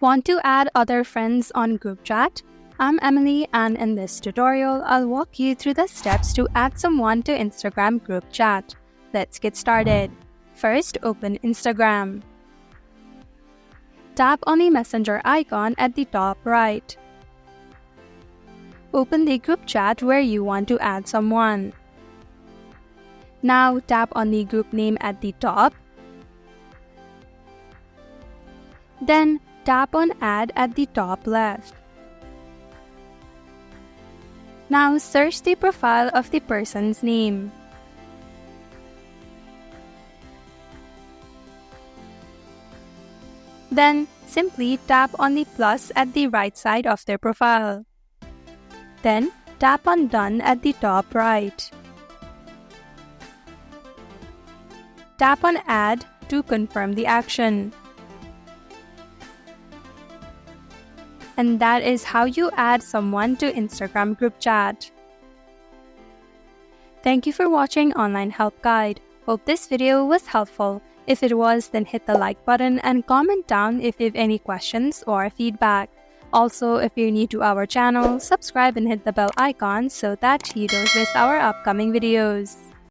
Want to add other friends on group chat? I'm Emily, and in this tutorial, I'll walk you through the steps to add someone to Instagram group chat. Let's get started. First, open Instagram. Tap on the messenger icon at the top right. Open the group chat where you want to add someone. Now tap on the group name at the top. Then tap on Add at the top left. Now search the profile of the person's name. Then simply tap on the plus at the right side of their profile. Then tap on Done at the top right. Tap on Add to confirm the action. And that is how you add someone to Instagram group chat. Thank you for watching Online Help Guide. Hope this video was helpful. If it was, then hit the like button and comment down if you have any questions or feedback. Also, if you're new to our channel, subscribe and hit the bell icon so that you don't miss our upcoming videos.